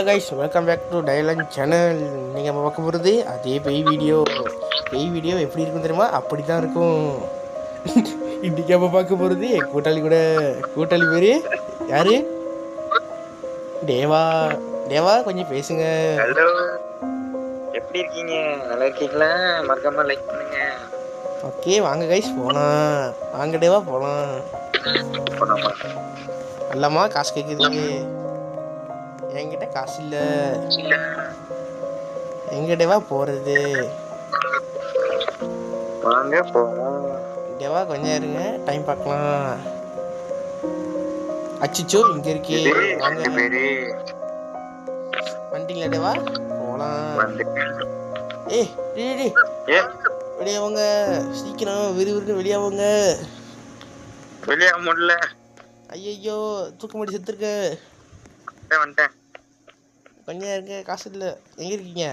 Guys, welcome back to Dylan channel. நீங்கள் நம்ம பார்க்க போகிறது அதே பேய் வீடியோ. பேய் வீடியோ எப்படி இருக்கும் தெரியுமா? அப்படி தான் இருக்கும். இன்றைக்கி நம்ம பார்க்க போகிறது கூட்டாளி பேர் யார்? தேவா. தேவா கொஞ்சம் பேசுங்க. ஹலோ, எப்படி இருக்கீங்க? நல்லா இருக்கீங்களா? மறக்காம லைக் பண்ணுங்க. ஓகே, வாங்க கைஸ் போகலாம். வாங்க தேவா போகலாம். அல்லம்மா காசு கேட்குது. என்கிட்ட காசு இல்லை. எங்கிட்டவா போகிறது? வாங்க போவோம். தேவா கொஞ்சம் இருங்க, டைம் பார்க்கலாம். அச்சிச்சோ, இங்கே இருக்கே. வாங்க வந்துட்டீங்களா தேவா? போகலாம். வெளியாவங்க, சீக்கிரம் விறுவிறுன்னு வெளியாவங்க. வெளியாக முடியல. ஐயோ, தூக்க மாட்டி செத்துருக்க. வந்துட்டேன். கொஞ்சம் இருக்க, காசு இல்லை. எங்கே இருக்கீங்க?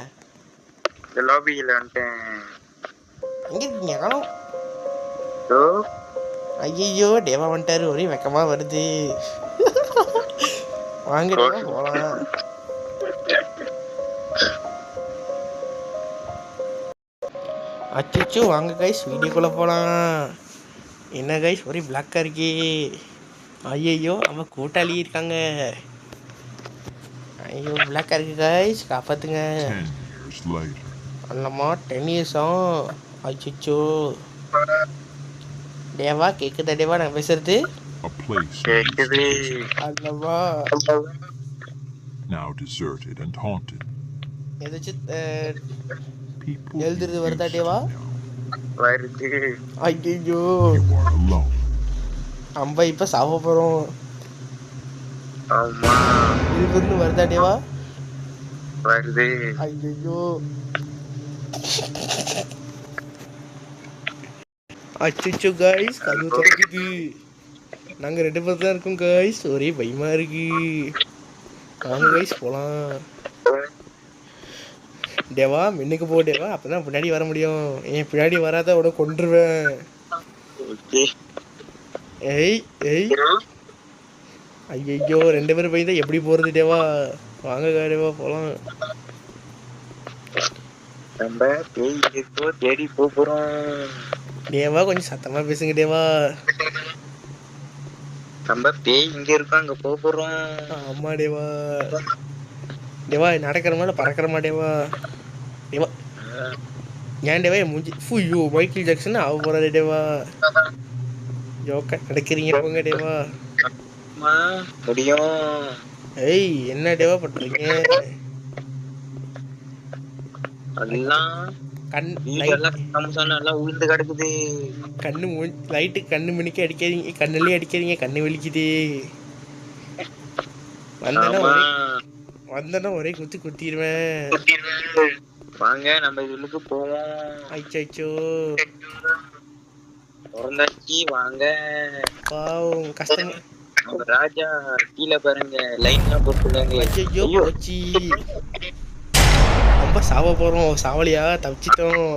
லாபியில் வந்துட்டேன். எங்கே இருக்கீங்க? காணோம். ஐயோ, தேவா வந்துட்டாரு. ஒரே வெக்கமாக வருது. வாங்க தேவா போகலாம். அச்சோ, வாங்க கைஸ் வீடியோக்குள்ளே போகலாம். என்ன கைஸ் ஒரே பிளாக்காக இருக்கே. ஐயோ, அவன் கூட்டாளி இருக்காங்க. ஐயோ, பிளாக்காக இருக்கு கைஸ், காப்பாற்றுங்க. அண்ணம்மா 10 இயர்ஸா? அச்சோ. தேவா கேட்குதா தேவா நான் பேசுறது? கேட்குது. Annamma now deserted and haunted. ஏதாச்சும் எழுதுறது வருதா தேவா? வருது. ஐயோ, அம்பா இப்போ சாவ போகிறோம். ஆமா, இது வருதா தேவா? வருது. ஐயோ, அச்சோ கைஸ், கதவு திறக்குது. நாங்கள் 2 பேர் தான் இருக்கோம் கைஸ். ஒரே பயமா இருக்கு. வாங்க கைஸ் போகலாம். தேவா மின்னுக்கு போ தேவா, அப்பதான் பின்னாடி வர முடியும். என் பின்னாடி வராத உடனே கொன்றுவேன். ஏய் ஐயோ, 2 பேரும் போய் தான் எப்படி போறது தேவா? வாங்க தேவா போகலாம். நம்ம தேடி போறோம். தேவா கொஞ்சம் சத்தமா பேசுங்க தேவா. நம்ம பேய் இங்க இருக்கோம், அங்க போறோம். ஆமா தேவா. தேவா நடக்கிற மாதிரி பறக்கிற மாட்டேவா? தேவா ஏன் தேவா மூஞ்சி ஃபுய்யோ மைக்கேல் ஜாக்சன் ஆக போறாரு தேவா. ஜோக்க நடக்கிறீங்க போங்க தேவா. முடியும். ஏய் என்ன தேவா பண்றீங்க? உளுந்து கிடக்குது. கண்ணு லைட்டு கண்ணு மணிக்கு அடிக்காதீங்க. கண்ணுலயே அடிக்காதீங்க, கண்ணு வலிக்குது. வந்தனா ஒரே குத்திடுவேன். வாங்க நம்ம இதுக்கு போவோம். ஐயோ பிறந்தாச்சி, வாங்க. பாவம் கஷ்டம். ராஜா கீழே பாருங்க, லைன்லாம் போட்டுருக்காங்க. ஐயோ போச்சு, ரொம்ப சாவ போறோம். சாவலியா தப்பிச்சிட்டோம்.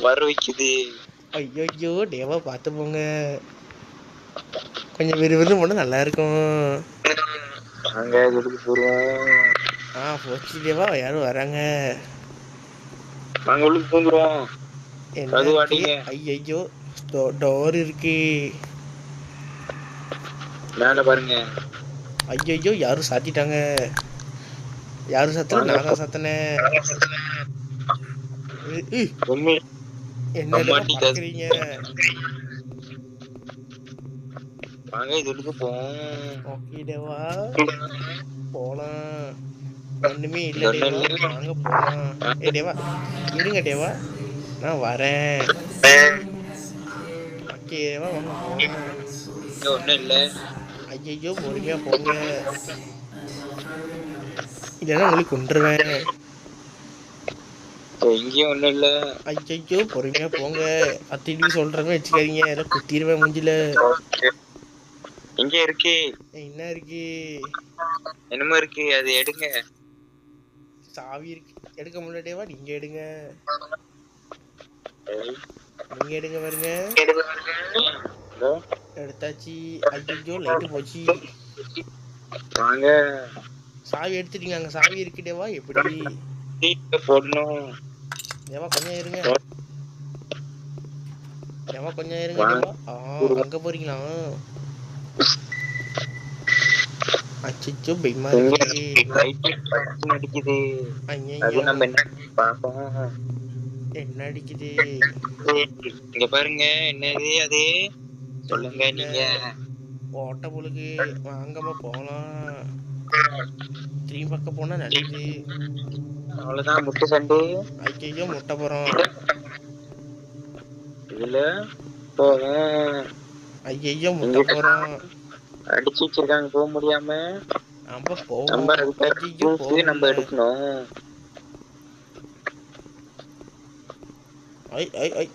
வர வைக்குது. ஐயோ தேவா பார்த்து போங்க. கொஞ்சம் விறுவிறு போனா நல்லா இருக்கும். நாங்க இதுக்கு போறோம். போச்சு தேவா, யாரும் வராங்க. நாங்க உள்ளுக்கு போந்துருவோம். ஐயோ டோர் இருக்கு. மேல பாருங்க. ஐயோ யாரும் சாத்திட்டாங்க. யாரும் சத்தல, நான் தான் சத்தனேன். என்ன பாக்குறீங்க? வாங்க இதுக்கு போவோம். ஓகே தேவா போலாம். ஒண்ணுமே இல்ல தேவா, வாங்க போலாம். தேவா இருங்க தேவா, நான் வரேன். ஓகே தேவா வாங்க போலாம். ஒண்ணும் இல்ல. ஐயோ பொறுமையா போங்க, இல்லைன்னா உங்களுக்கு கொண்டுருவேன். இங்கேயும் ஒண்ணும் இல்ல. ஐயோ பொறுமையா போங்க. அத்திட்டு சொல்றமே வச்சுக்காதீங்க, எல்லாம் குத்திடுவேன் மூஞ்சில. இங்க இருக்கு. என்ன இருக்கு? என்னமோ இருக்கு, அது எடுங்க. சாவி இருக்கு, எடுக்க முடியாதேவா? நீங்க எடுங்க, நீங்க எடுங்க பாருங்க. எடுத்தாச்சு. ஐயோ லைட்டு போச்சு. வாங்க சாவி எடுத்துட்டீங்க, அங்க சாவி இருக்கு தேவா. எப்படி போடணும். தேவா கொஞ்சம் இருங்க, தேவா கொஞ்சம் இருங்க வாங்க. தேவா. அங்க போறீங்களா? அச்சோ பயமா இருக்கு. அடிக்குது. அது ஐயோ நம்ம என்ன பாப்போம். என்ன அடிக்குது இங்க பாருங்க, என்னது அது சொல்லுங்க தெரியல. நீங்க. ஓட்ட பொழுகு வாங்கம்மா போலாம். திரும்பி பக்கம் போனா நல்லது. அவ்வளவுதான் முட்டு சண்டு. ஐயோ முட்டை போறோம். இதுல போவோம். ஐயோ முட்டை போறோம். அடிச்சு வச்சிருக்காங்க போக முடியாம. நம்ம நம்ம போவோம். ஐயோ போக நம்ம முடியல. எடுக்கணும்.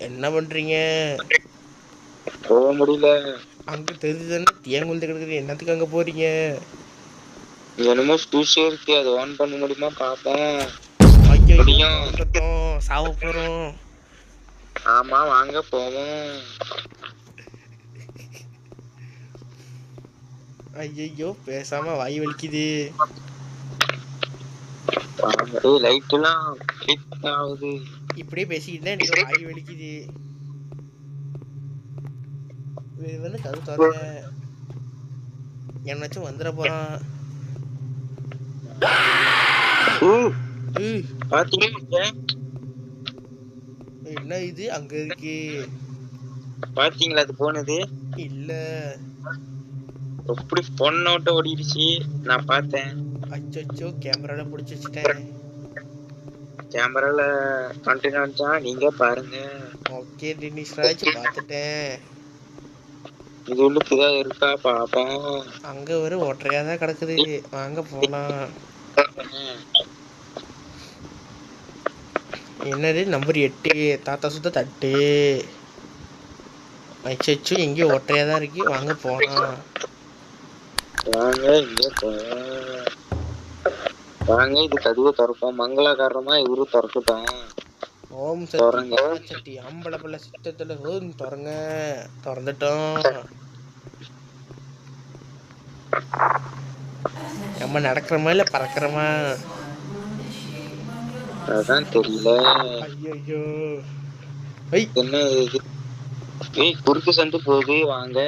என்ன பண்றீங்க? போக முடியல. அங்க தெரியுதுன்னு தேங்குந்து கிடக்குது, என்னத்துக்கு அங்க போறீங்க? என்னமோ ஸ்டூஷே இருக்கு, அதை ஆன் பண்ண முடியுமா பாப்போம். ஐயோ சாவ போறோம். ஆமா வாங்க போவோம். ஐயோ பேசாம வாய் வலிக்குது. லைட் எல்லாம் கிளிக் ஆகுது. இப்படியே பேசிக்கிட்டு எனக்கு வாய் வலிக்குது. வந்து கதவு தரங்க, என்னாச்சும் வந்துட போறான். என்ன இது அங்க இருக்கு? பாத்தீங்களா அது போனது? இல்ல. எப்படி பொண்ணோட்ட ஓடிடுச்சு, நான் பார்த்தேன். அச்சோ கேமரால பிடிச்சி வச்சுட்டேன். கேமரால கண்டினியூ நீங்க பாருங்க. ஓகே தினேஷ் ராஜ் பார்த்துட்டேன். இது உள்ளுக்கு ஏதாவது இருக்கா பாப்போம். அங்க ஒரு ஒற்றையா தான் கிடக்குது, வாங்க போலாம். என்னது நம்பர் 8 தாத்தா சுத்த தட்டு. அச்சோ எங்கேயோ ஒற்றையா தான் இருக்கு, வாங்க போலாம். வாங்க இங்க வாங்க, இது கதவை திறப்போம். மங்களகரமா இவரு திறக்கட்டும். ஓம் சக்தி அம்பள பள்ள சித்தத்துல திறங்க. திறந்துட்டோம். நம்ம நடக்கிறோமா இல்ல பறக்கிறோமா? அதான் தெரியல. ஐயோ என்ன இது? குறுக்கு சந்து போகுது, வாங்க.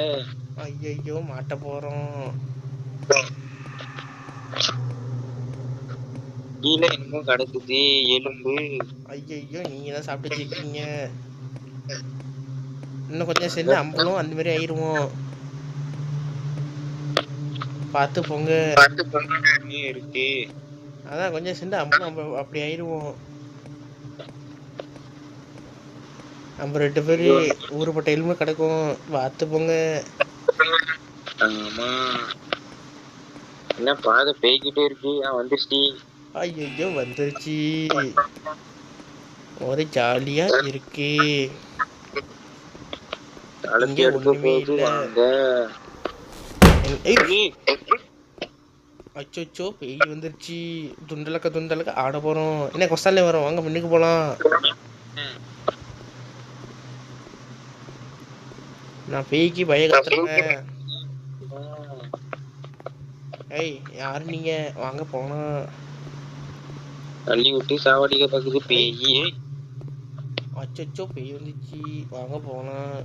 ஐயோ மாட்ட போறோம். கீழே என்னமோ கிடக்குது எலும்பு. ஐயோ நீங்க தான் சாப்பிட்டு வச்சிருக்கீங்க. இன்னும் கொஞ்சம் சேர்ந்து அம்பளும் அந்த மாதிரி ஆயிருவோம், பார்த்து போங்க. இருக்கு, அதான் கொஞ்சம் சேர்ந்து அம்பளும் அப்படி ஆயிருவோம். நம்ம 2 பேரு ஊருப்பட்ட எலும்பு கிடக்கும், பார்த்து போங்க. ஆமா என்ன பாதை பேய்கிட்டே இருக்கு. வந்துருச்சு. ஐயோ வந்துருச்சு, ஒரு ஜாலியா இருக்கு. இங்க ஒண்ணுமே இல்ல. அச்சோ பேய் வந்துருச்சு. துண்டலக்க ஆட போறோம். என்ன கொஸ்டாலே வரும், வாங்க முன்னுக்கு போலாம். நான் பேய்க்கு பய கத்துறேன். யாரு நீங்க, வாங்க போலாம். தள்ளி விட்டு சாவடிக்க பாக்குது பேய். அச்சோ பேய் வந்துச்சு, வாங்க போலாம்.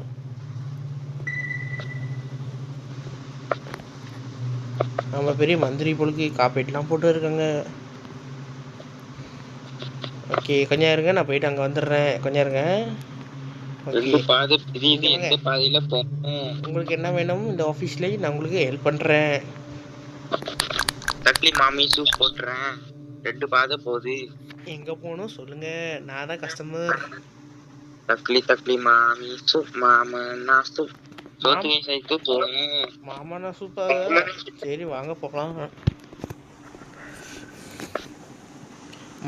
நம்ம பெரிய மந்திரி பொழுது காப்பீட்லாம் போட்டு இருக்காங்க. ஓகே கொஞ்சம் இருங்க, நான் போயிட்டு அங்கே வந்துடுறேன், கொஞ்சம் இருங்க. உங்களுக்கு என்ன வேணும் இந்த ஆஃபீஸ்ல, நான் உங்களுக்கு ஹெல்ப் பண்ணுறேன். தக்லி மாமி சூப் போட்டுறேன். 2 பாதை போகுது. எங்கே போகணும் சொல்லுங்க, நான் தான் கஸ்டமர். தக்லி மாமி சூப் மாமனா சூப் சோத்துவே சைத்து போறேன். மாமனா சூப்பர். சரி வாங்க போகலாம்.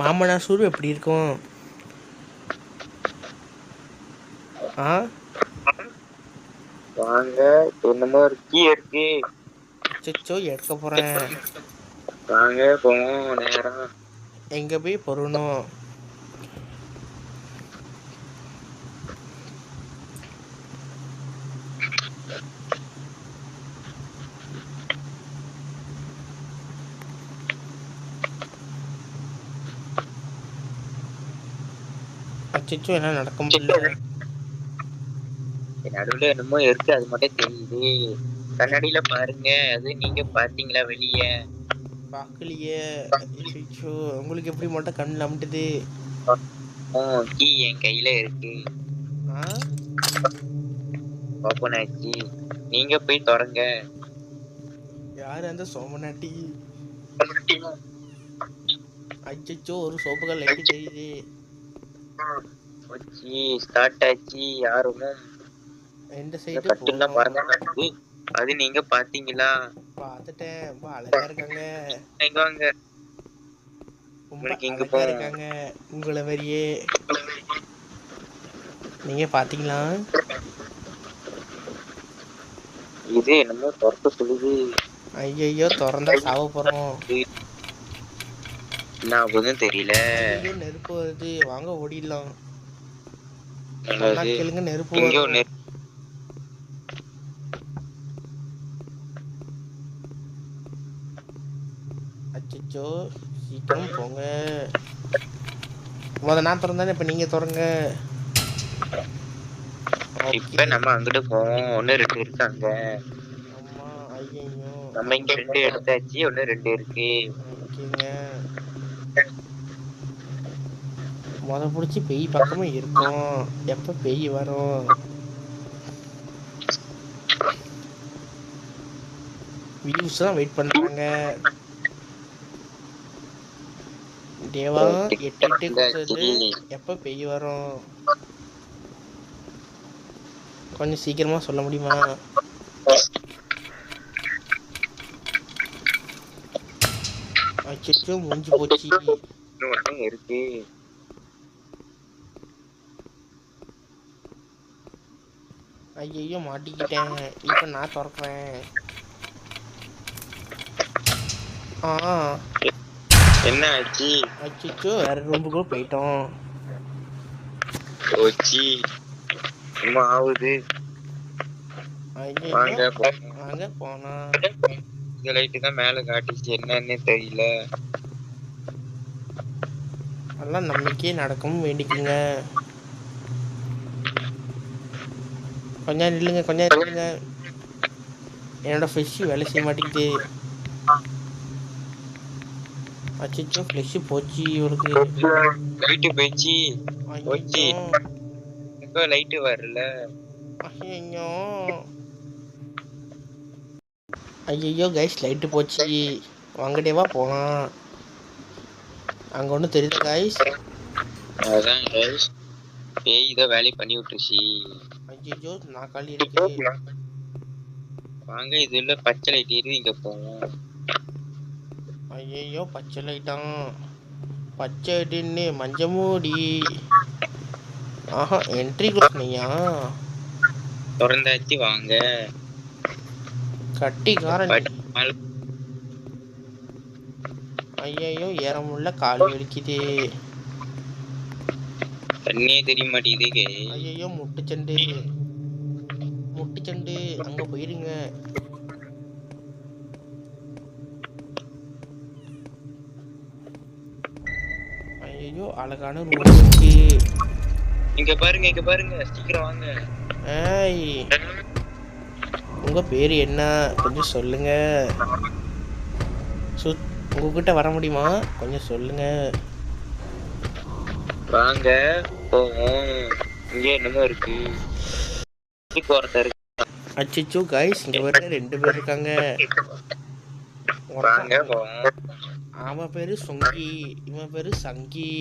மாமனா சூப் எப்படி இருக்கும்? வாங்க, என்னமோ கீ இருக்கு. அச்சோ எடுக்க போறேன். வாங்க போவோம் நேரா. எங்க போய் பொருணும்? அச்சச்சோ, என்ன நடக்க முடியல. நடுவுல என்னமோ இருக்கு, அது மட்டும் தெரியுது. கண்ணாடியில பாருங்க, அது நீங்க பாத்தீங்களா வெளிய? பார்க்கலையே. அச்சச்சோ, உங்களுக்கு எப்படி மட்டும் கண்ணில் அமிட்டுது? கீ என் கையில இருக்கு. ஆ, ஓபன் ஆச்சு. நீங்க போய் திறங்க. யாரு அந்த சோமநாட்டி? அச்சச்சோ, ஒரு சோப்புகள் லைட்டு தெரியுது. போச்சு, ஸ்டார்ட் ஆச்சு. யாரும் எந்த இந்த சைடு கட்டில்லாம் போகணும்? பறந்து அது நீங்க பாத்தீங்களா? பார்த்துட்டேன். ரொம்ப அழகா இருக்காங்க. இங்க வாங்க. ரொம்ப உங்களுக்கு இங்க அழகா போவோம். இருக்காங்க. உங்களை மாதிரியே. நீங்க பாத்தீங்களா? இது என்னமோ திறக்க சொல்லுது. ஐயையோ, திறந்தா சாவ போறோம். என்ன ஆகுதுன்னு தெரியல. ஐயையோ, நெருப்பு வருது. வாங்க ஓடிடலாம். சொன்னா நல்லது. கேளுங்க, நெருப்பு இங்க வரும். ஒண்ணு. அச்சச்சோ, சீக்கிரம் போங்க. நான் திறந்தானே, இப்ப நீங்க திறங்க. இப்ப நம்ம அங்கிட்டு போவோம். ஒண்ணு ரெண்டு இருக்காங்க. ஆமா. ஐயையோ. நம்ம இங்க 2 எடுத்தாச்சு. ஒண்ணு 2 இருக்கு. ஓகேங்க. பிடிச்சி பெய் பக்கமே இருக்கும். எப்ப பெய் வரும்? வியூஸ் தான் வெயிட் பண்றாங்க. தேவா 8 கொடுத்தது. எப்ப பெய் வரும்? கொஞ்சம் சீக்கிரமா சொல்ல முடியுமா? அச்சோ, முடிஞ்சு போச்சு. ஒண்ணு இருக்கு. ஐயோ, மாட்டிக்கிட்டேன். இப்ப நான் திறக்கிறேன். என்ன ஆச்சு? அச்சோ, வேற ரூமுக்குள்ள போயிட்டோம். போச்சு. சும்மா ஆகுது. வாங்க வாங்க போனா. இந்த லைட்டு தான் மேல காட்டிச்சு. என்னன்னு தெரியல. எல்லாம் நம்பிக்கையே நடக்கும் வேண்டிக்குங்க. கொஞ்சம் நில்லுங்க, கொஞ்சம் நில்லுங்க. என்னோட ஃப்ரெஷ் வேலை செய்ய மாட்டேங்குது. அச்சோ, ஃப்ளஷ் போச்சு இவருக்கு. லைட்டு போயிடுச்சு. போச்சு. ஐயோ. இப்போ லைட்டு வரல. ஐயோ. ஐயோ கைஸ், லைட்டு போச்சு. வாங்கடேவா போலாம். அங்க ஒன்றும் தெரியுது கைஸ். அதான் கைஸ், பேய் இதை வேலை பண்ணி விட்டுருச்சு. ஐயோ, நான் காலி இருக்கு. வாங்க, இதுல பச்சை லைட் ஏறி இங்க போவோம். ஐயோ, பச்சை லைட்டான். பச்சை டின்னு மஞ்ச மூடி. ஆஹா, என்ட்ரி கொடுக்கணையா? திறந்தாச்சு, வாங்க. கட்டிக்காரன். ஐயோ, ஏற முடியல, கால் வலிக்குது. தண்ணியே தெரிய மாட்டேங்குது. ஐயோ, முட்டுச்சண்டு. முட்டுச்சண்டு, அங்க போயிருங்க. ஐயோ, அழகான ரூம் இருக்கு. இங்க பாருங்க, இங்க பாருங்க, சீக்கிரம் வாங்க. ஏய், உங்க பேரு என்ன? கொஞ்சம் சொல்லுங்க. உங்ககிட்ட வர முடியுமா? கொஞ்சம் சொல்லுங்க. வாங்க போவோம். இங்க என்னமோ இருக்கு. அச்சோ கைஸ், இங்க வர 2 பேர் இருக்காங்க. வாங்க போவோம். அவன் பேரு சொங்கி, இவன் பேரு சங்கி.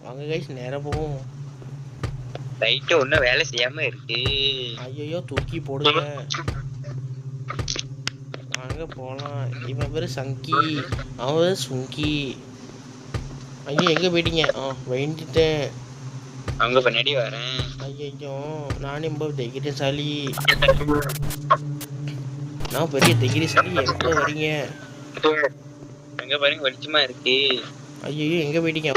வாங்க கைஸ், நேரா போவோம். லைட் ஒன்னும் வேலை செய்யாம இருக்கு. ஐயோ, தூக்கி போடுங்க. வாங்க போலாம். இவன் பேரு சங்கி, அவன் பேரு சுங்கி. ஐயோ, எங்க போயிட்டீங்க? வேண்டிட்டேன். அவங்க பின்னாடி வரேன். ஐயோ, நானும் ரொம்ப தைரியசாலி. நான் பெரிய தைரியசாலி. எப்போ வரீங்க? எங்க பாருங்க, வெளிச்சமா இருக்கு. ஐயோ, எங்க போயிட்டீங்க?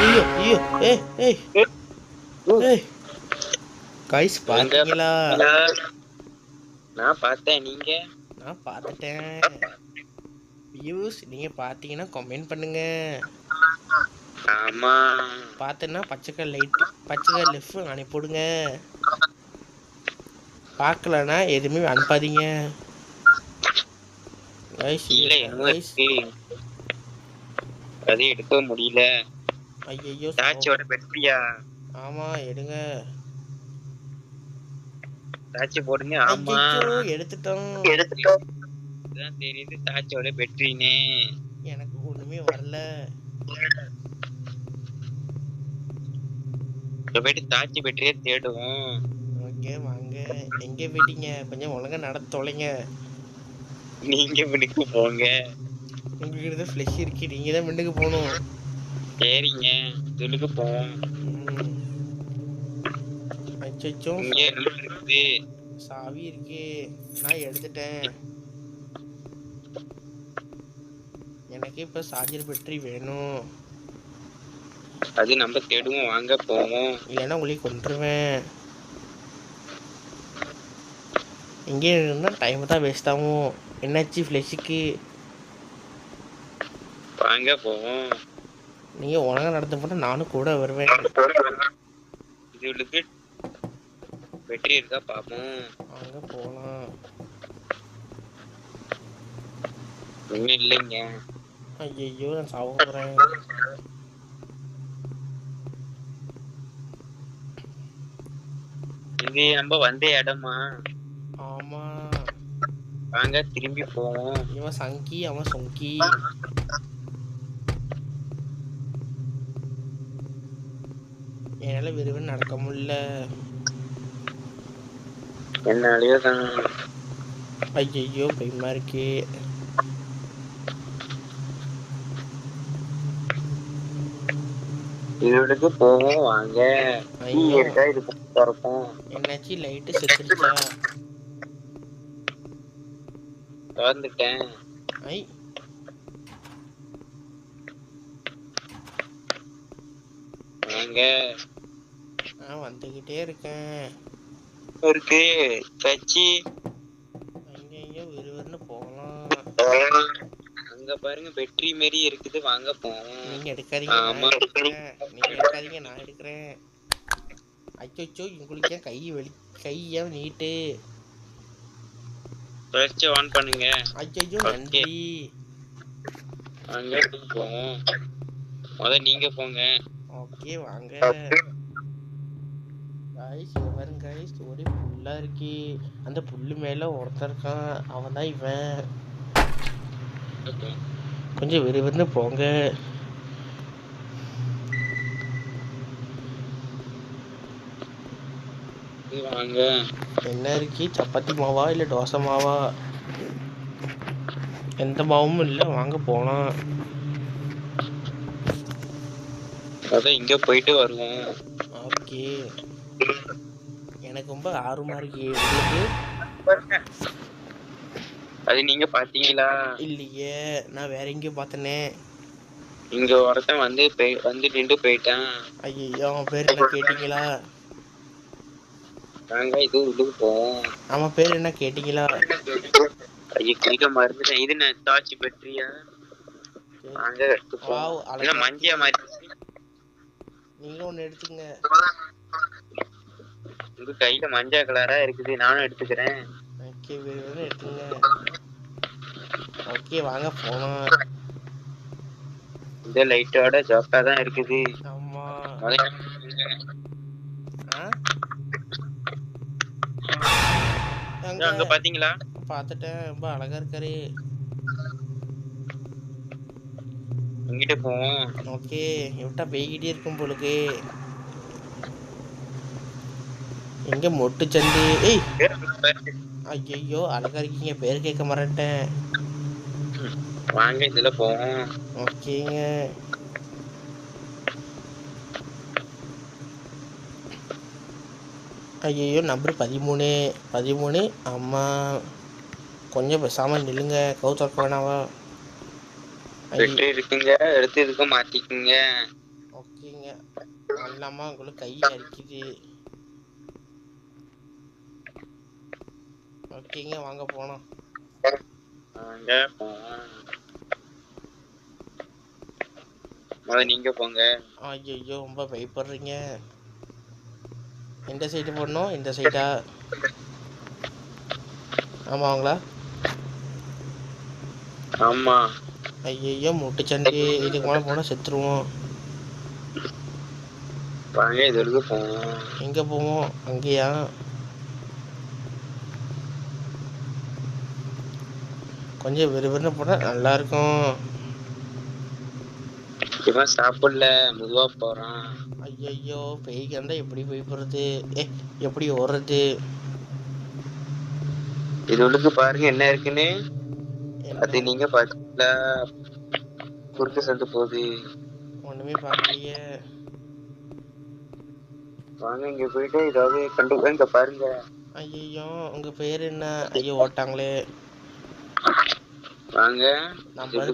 ஐயோ ஐயோ, ஏய் கைஸ், பாத்தீங்களா? நான் பார்த்தேன். நீங்க? நான் பார்த்துட்டேன். வியூஸ், நீங்க பாத்தீங்கன்னா கமெண்ட் பண்ணுங்க. ஆமா. பார்த்தேன்னா பச்சைக்கல் லைட்டு பச்சைக்கல் லெஃப்ட் அனுப்பிவிடுங்க. பார்க்கலன்னா எதுவுமே அனுப்பாதீங்க கைஸ். கீழே என்னமோ கைஸ் இருக்கு, அதை எடுக்க முடியல. ஐயையோ தாச்சியோட பெட்ரியா? ஆமாம் எடுங்க. தாச்சி போடுங்க. ஆமா ஐயையோ எடுத்துட்டோம். எடுத்துட்டோம். இதான் தெரியுது தாச்சியோட பெட்ரினே. எனக்கு ஒன்றுமே வரல. இப்ப போயிட்டு தாச்சி பெட்ரியே தேடுவோம். ஓகே வாங்க. எங்கே போயிட்டீங்க? கொஞ்சம் ஒழுங்கா நடந்து தொலைங்க. நீங்க முன்னுக்கு போங்க. உங்ககிட்ட தான் ஃப்ளெஷ் இருக்கு, நீங்கள் தான் மின்னுக்கு போகணும். சரிங்க, இதுக்கு போவோம். அச்சோ இங்க லூட் இருக்குது. சாவி இருக்கு, நான் எடுத்துட்டேன். எனக்கு இப்போ சார்ஜர் பேட்டரி வேணும். அது நம்ம தேடுவோம், வாங்க போவோம். இல்லைன்னா உங்களுக்கு கொண்டுருவேன். இங்கே இருந்தால் டைம் தான் வேஸ்ட் ஆகும். என்னாச்சு ஃப்ளெஷுக்கு? வாங்க போவோம். நீங்கள் ஒழுங்கா நடந்து போனால் நானும் கூட வருவேன். இதுகளுக்கு பெட்ரி இருக்கா பாப்போம். வாங்க போகலாம். ஒன்றும் இல்லைங்க. ஐயோ நான் சாவ போகிறேன். இது நம்ம வந்த இடமா? ஆமாம் வாங்க திரும்பி போவோம். இவன் சங்கி அவன் சொங்கி. என்னால் விரும்பி நடக்க முடியல. என்னாலயோ தான். ஐயோ பயமா இருக்கு. இதுக்கு போவோம் வாங்க. ஐயோ இது திறப்போம். என்னாச்சு லைட்டு செத்துருச்சா? திறந்துட்டேன். ஐ வாங்க. நான் வந்துக்கிட்டே இருக்கேன். இருக்கு தச்சி. ஐயோ விறுவிறுன்னு போகலாம். அங்க பாருங்க பெட்ரி மாரி இருக்குது, வாங்க போவோம். நீங்க எடுக்காதீங்க, ஆமா. நான் எடுக்கிறேன். நீங்க எடுக்காதீங்க, நான் எடுக்கிறேன். அச்சோ உங்களுக்கு ஏன் கை ஏன் நீட்டு? ஃபர்ஸ்ட் ஆன் பண்ணுங்க. ஐயோ நன்றி. வாங்க போவோம். நீங்க போங்க. ஓகே வாங்க. கைஸ் பாருங்க கைஸ், ஒரே புல்லா இருக்கு. அந்த புல்லு மேல ஒருத்தர் இருக்கான், அவன் தான் இவன். கொஞ்சம் விறுவிறுன்னு போங்க. வாங்க. என்ன இருக்கு? சப்பாத்தி மாவா இல்லை தோசை மாவா? எந்த மாவும் இல்லை, வாங்க போகலாம். அதான் இங்க போயிட்டு வருவோம். ஓகே எனக்கு ரொம்ப ஆர்வமா இருக்கு. உங்களுக்கு? அது நீங்க பாத்தீங்களா? இல்லையே, நான் வேற எங்கேயும் பார்த்தனே. இங்க ஒருத்தன் வந்து நின்று போயிட்டான். ஐயோ அவன் பேர் என்ன கேட்டீங்களா? நாங்க இதுக்கு போவோம். அவன் பேர் என்ன கேட்டீங்களா? ஐயோ கிளிக்க மறந்துட்டேன். இது நான் தாச்சி பெட்ரியா? வாங்க எடுத்துப்போம். இல்ல மஞ்சியா மாதிரி. நீங்க ஒன்று எடுத்துங்க. உங்க கையில மஞ்சா கலரா இருக்குது, நானும் எடுத்துக்கிறேன். ஓகே எடுத்துங்க. ஓகே வாங்க போலாம். இந்த லைட்டோட ஜோக்கா தான் இருக்குது. ஆமா. அங்க பாத்தீங்களா? பாத்துட்டேன், ரொம்ப அழகா இருக்காரு. இங்கிட்ட போவோம். ஓகே விட்டா போய்கிட்டே இருக்கும் போலுக்கு. எங்க மொட்டு சந்து? ஏய் ஐயோ அழகா இருக்கீங்க, பேர் கேட்க மறந்துட்டேன். வாங்க இதுல போவோம். ஓகேங்க. ஐயோ நம்பர் 13. அம்மா கொஞ்சம் பேசாமல் நில்லுங்க, கவுத்தக்க வேணாவா? இருக்குங்க, எடுத்து இதுக்கு மாத்திக்குங்க. ஓகேங்க. அல்லாமா உங்களுக்கு கை அரிக்குது. ஓகேங்க வாங்க போனோம். வாங்க போவோம். நீங்க போங்க. ஐயோ ரொம்ப பயப்படுறீங்க. எந்த சைடு போடணும்? இந்த சைடா? ஆமாங்களா? ஆமா. ஐயோ முட்டுச்சண்டி, இதுக்கு மேலே போனால் செத்துருவோம். வாங்க இது வரைக்கும் போவோம். எங்கே போவோம்? அங்கேயா? கொஞ்சம் விறுவிறுன்னு போனால் நல்லாயிருக்கும். இவன் சாப்பிடல, மெதுவா போறான். ஐயோ பேய்க்கு வந்தால் எப்படி போய் போகிறது? எப்படி ஓடுறது? இது உள்ளுக்கு பாருங்க என்ன இருக்குன்னு. அது நீங்க பாத்தீங்களா? குறுக்கு சந்து போகுது. ஒன்றுமே பார்க்கலையே. வாங்க இங்க போயிட்டு ஏதாவது கண்டு இங்க பாருங்க. ஐயோ உங்க பேர் என்ன? ஐயோ ஓட்டாங்களே. வாங்க நம்பர்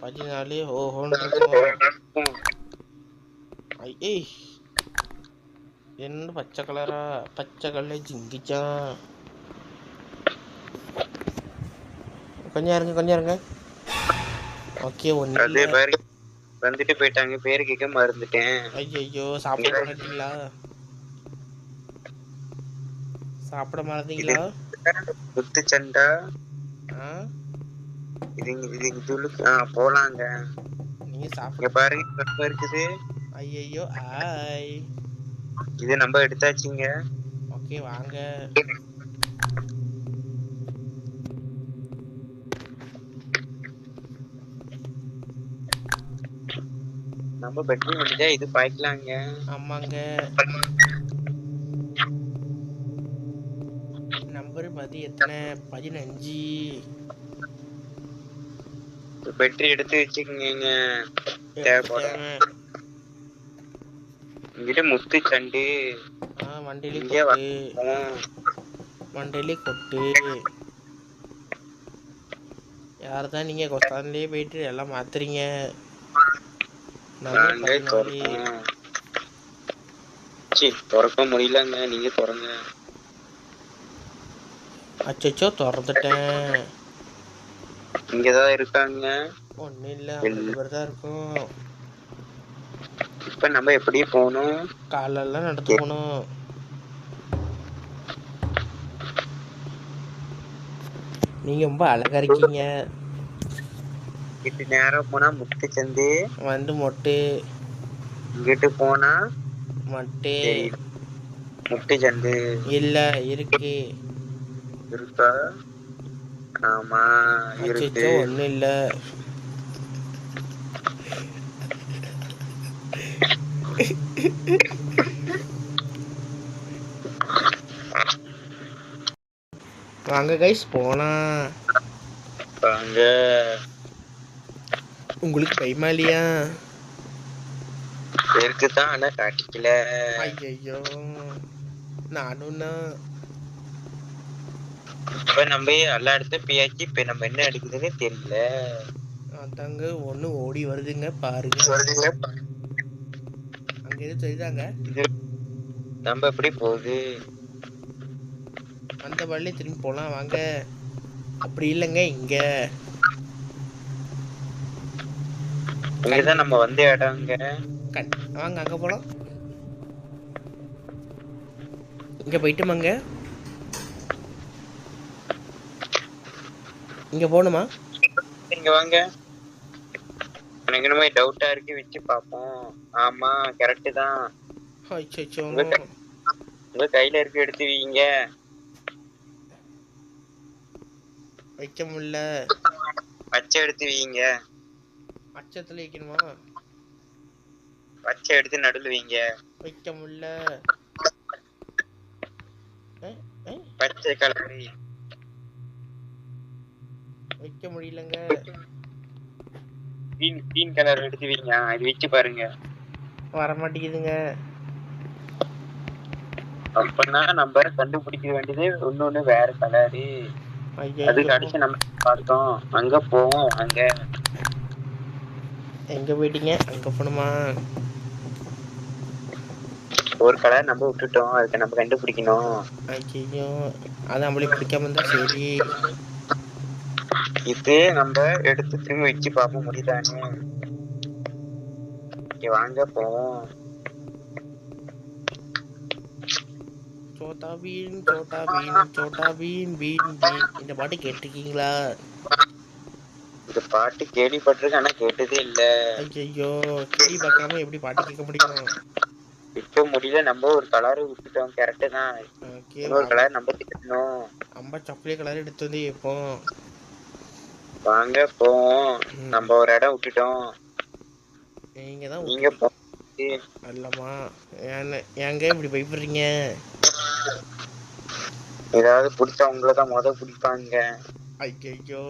14 ஓஹோன்னு இருக்கும். ஐய் என்ன பச்சை கலரா? பச்சை கலர் ஜிங்கிச்சான். கொஞ்சம் இருங்க. ஓகே ஒன்று வந்துட்டு போயிட்டாங்க. பேரு கேட்க மறந்துட்டேன். ஐயோ சாப்பிட மாட்டீங்களா? சாப்பிட மாட்டீங்களா? முத்து சண்டா இது போலாங்க. நீங்க சாப்பிட பாருங்க இருக்குது. ஐயோ ஆய் இது நம்ம எடுத்தாச்சுங்க. ஓகே வாங்க. நம்ம பெட்ரூம் வந்துட்டா இது பாய்க்கலாங்க. ஆமாங்க. நம்பர் பதி எத்தனை? 15. பெட்ரி எடுத்து வச்சுக்கோங்க. தேவைப்படும். இங்கிட்ட முத்து சண்டு மண்டையிலே கொட்டு. யார்தான் நீங்க கொஸ்தான்லயே போயிட்டு எல்லாம் மாத்துறீங்க? திறக்க முடியலங்க, நீங்க திறங்க. அச்சோ திறந்துட்டேன். இங்கதான் இருக்காங்க. ஒன்னும் இல்ல, 2 பேர் தான் இருக்கும். இப்ப நம்ம எப்படி போகணும்? காலெல்லாம் நடந்து போகணும். நீங்க ரொம்ப அழகா இருக்கீங்க. இங்கிட்டு நேரம் போனா முட்டு சந்து வந்து மொட்டு. இங்கிட்டு போனா மொட்டு முட்டு சந்து இல்ல இருக்கு. இருக்கா? ஆமா இருக்கு. ஒன்னும் இல்ல. வாங்க கைஸ் போலாம். வாங்க. உங்களுக்கு பயமா இல்லையா? இருக்குதான், ஆனா காட்டிக்கல. ஐயோ நானும் தான். இப்ப நம்ம எல்லா இடத்தையும் பேச்சு. இப்ப நம்ம என்ன எடுக்குதுன்னு தெரியல. அதாங்க ஒண்ணு ஓடி வருதுங்க பாருங்க. அங்க எது தெரியுதாங்க? நம்ம எப்படி போகுது? அந்த வழியில திரும்பி போலாம் வாங்க. அப்படி இல்லைங்க இங்க. இங்கதான் நம்ம வந்த இடங்க. வாங்க அங்க போலாம். இங்க போயிட்டுமாங்க? இங்க போகணுமா? இங்க வாங்க. எனக்கு என்னமோ டவுட்டா இருக்கு, வச்சு பாப்போம். ஆமா கரெக்ட் தான். உங்க கையில இருக்கு, எடுத்து வைங்க. வைக்க முடியல. பச்சை எடுத்து வைங்க. அச்சத்துல வைக்கணுமா? பச்சை எடுத்து நடுவில் வைங்க. வைக்க முடியல. பச்சை கலர் வைக்க முடியலங்க. கிரீன் கலர் எடுத்து வைங்க. இது வச்சு பாருங்க. வர மாட்டேங்குதுங்க. அப்பனா நம்பரை கண்டுபிடிக்க வேண்டியது ஒன்னொன்னு வேற கலரு. அதுக்கு அடிச்சு நம்ம பார்த்தோம். அங்க போவோம். அங்க எங்க போயிட்டீங்க? அங்க போணுமா? ஒரு கலர் நம்ம விட்டுட்டோம், அதுக்கு நம்ம கண்டுபிடிக்கணும். ஐயோ அது நம்மளே பிடிக்காம இருந்தா சரி. இது நம்ம எடுத்து திரும்பி வச்சு பார்க்க முடியுதானே? வாங்க போவோம். சோட்டா பீன் சோட்டா பீன் சோட்டா பீன் பீன் பீன் இந்த பாட்டு கேட்டிருக்கீங்களா? இந்த பாட்டு கேள்விப்பட்டிருக்கேன், ஆனா கேட்டதே இல்ல. ஐயோ, கேள்வி பார்க்காம எப்படி பாட்டு கேட்க முடியும்? இப்ப முடியல, நம்ம ஒரு கலரை விட்டுட்டோம். கரெக்டு தான். இன்னொரு கலர் நம்ம திட்டணும். நம்ம சாக்லேட் கலர் எடுத்து வந்து வைப்போம். வாங்க போவோம். நம்ம ஒரு இடம் விட்டுட்டோம். நீங்க அல்லமா ஏங்க இப்படி பயப்படுறீங்க? ஏதாவது பிடிச்சவங்கள தான் பிடிப்பாங்க. ஐயோ,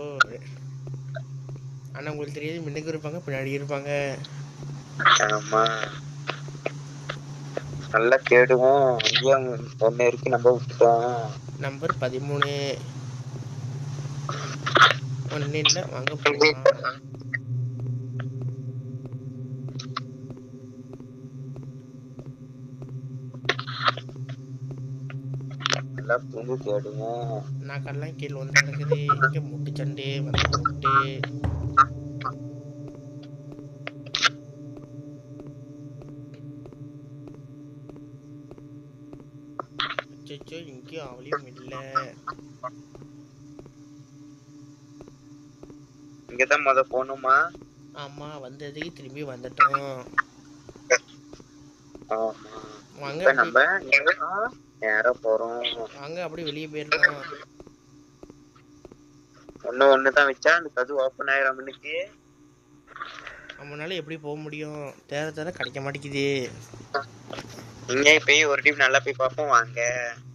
ஆனா உங்களுக்கு தெரியாது, முன்னுக்கு இருப்பாங்க பின்னாடி இருப்பாங்க. ஆமா, நல்லா தேடுவோம். இங்கேயும் ஒண்ணு இருக்கு, நம்ம விட்டுட்டோம். நம்பர் 13 ஒன்னு இல்ல, வாங்க போலாம். தேடுவோம். நாக்கெல்லாம் கீழே வந்து கிடக்குது. இங்க முட்டு சண்டே வந்து முட்டு. அச்சோ, இங்கேயும் அவளையும் இல்லை. இங்கதான் போகணுமா? ஆமா, வந்ததுக்கு திரும்பி வந்துட்டோம். வாங்க நம்ம நேரா போறோம். வாங்க அப்படி வெளியே போயிடலாம். ஒண்ணுதான் வச்சா அந்த கதவு ஓபன் ஆயிரம். இன்னைக்கு நம்மளால எப்படி போக முடியும்? தேர கிடைக்க மாட்டேங்குது. இங்க போய் ஒரு டீம் நல்லா போய் பார்ப்போம். வாங்க.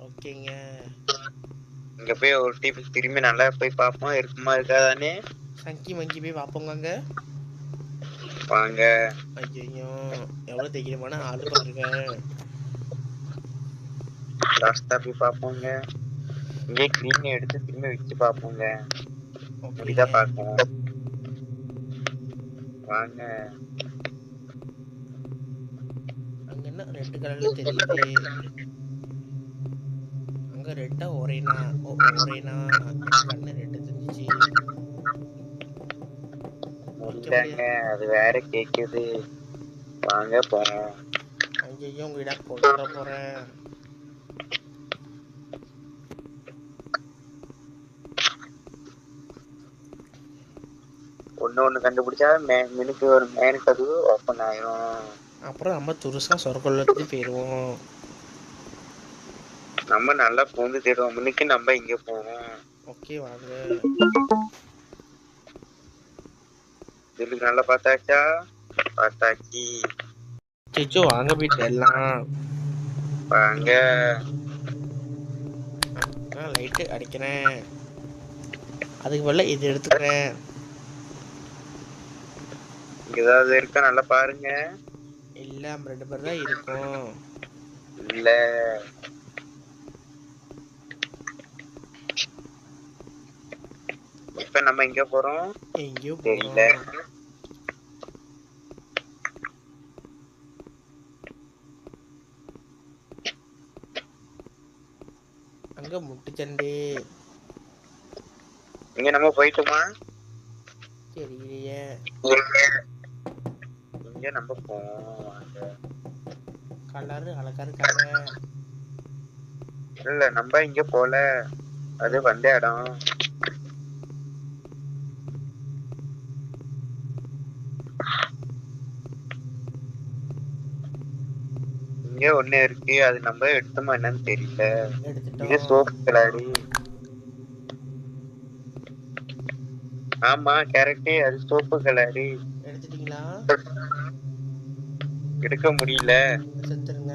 ஓகேங்க, இங்க போய் ஒரு டீம் திரும்பி நல்லா போய் பார்ப்போம். இருக்குமா இருக்காதானே? சங்கி மங்கி போய் பார்ப்போங்க. வாங்க. ஐயோ, எவ்வளவு தைரியமான ஆளு பாருங்க. லாஸ்டா போய் பார்ப்போங்க. இங்கே கிரீன் எடுத்து திரும்பி வச்சு பார்ப்போங்க. அப்படிதான் பார்ப்போம். வாங்க. அங்க என்ன ரெட் கலர்ல தெரியுது? அங்க ரெட்டா ஒரேனா? ஒரேனா கண்ணு ரெட்டு தெரிஞ்சிச்சு. அது வேற கேக்குது. வாங்க போவோம். ஐயோ, உங்ககிட்ட போட போறேன். ஒண்ணு கண்டுபிடிச்சா மினுக்கு ஒரு மேனுக்கு அது ஓப்பன் ஆயிரும். அப்புறம் நம்ம துருசா சொர்க்கத்துக்கு போயிருவோம். நம்ம நல்லா பூந்து தேடுவோம். மினுக்கு நம்ம இங்க போவோம். ஓகே, வாங்க. இதுக்கு நல்லா பார்த்தாச்சா? பார்த்தாச்சு. சிச்சோ, வாங்க போயிட்டு எல்லாம் வாங்க. நான் லைட்டு அடிக்கிறேன். அதுக்கு பதிலா இது எடுத்துக்கிறேன். ஏதாவது இருக்கா நல்லா பாருங்க. இல்ல, 2 பேர் தான் இருக்கும். இல்ல, இப்ப நம்ம எங்க போறோம்? எங்கேயோ தெரியல. அங்க முட்டுச்சண்டே. இங்க நம்ம போயிட்டோமா? தெரியலையே. இங்க நம்ம போவோம். கலரு அழகா இருக்காங்க. இல்ல, நம்ம இங்க போல. அது வந்த இடம். இங்க ஒண்ணு இருக்கு, அது நம்ம எடுத்தோமா என்னன்னு தெரியல. இது சோப்பு கலரு. ஆமா, கரெக்ட். அது சோப்பு கலரு. எடுத்துட்டீங்களா? எடுக்க முடியல. செத்துருங்க.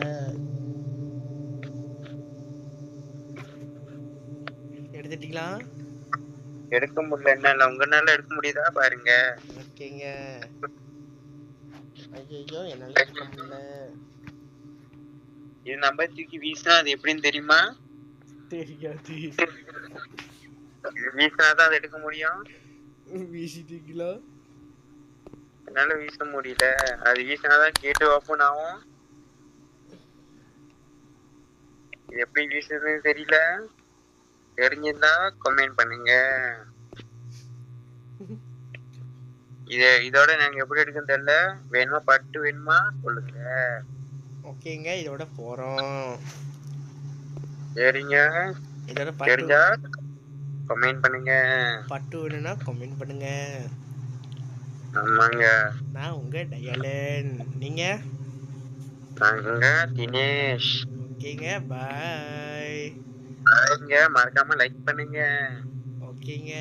எடுத்துட்டீங்களா? எடுக்க முடியல. என்ன உங்கனால எடுக்க முடியுதா பாருங்க. ஓகேங்க. ஐயோ, என்னால எடுக்க முடியல. இது நம்ம தூக்கி வீசினா அது எப்படின்னு தெரியுமா? தெரியாது. வீசினாதான் அது எடுக்க முடியும். வீசிட்டீங்களா? என்னால வீச முடியல. அது வீசினாதான் கேட்டு ஓப்பன் ஆகும். இது எப்படி வீசுறதுன்னு தெரியல. தெரிஞ்சிருந்தா கமெண்ட் பண்ணுங்க. இதோட நாங்க எப்படி எடுக்கன்னு தெரியல. வேணுமா பட்டு வேணுமா சொல்லுங்க. ஓகேங்க, இதோட போறோம். சரிங்க, இதோட பட்டு தெரிஞ்சா கமெண்ட் பண்ணுங்க. பட்டு வேணும்னா கமெண்ட் பண்ணுங்க. ஆமாங்க, நான் உங்க டயலன். நீங்க? நாங்க தினேஷ். ஓகேங்க, பாய். பாருங்க, மறக்காம லைக் பண்ணுங்க. ஓகேங்க.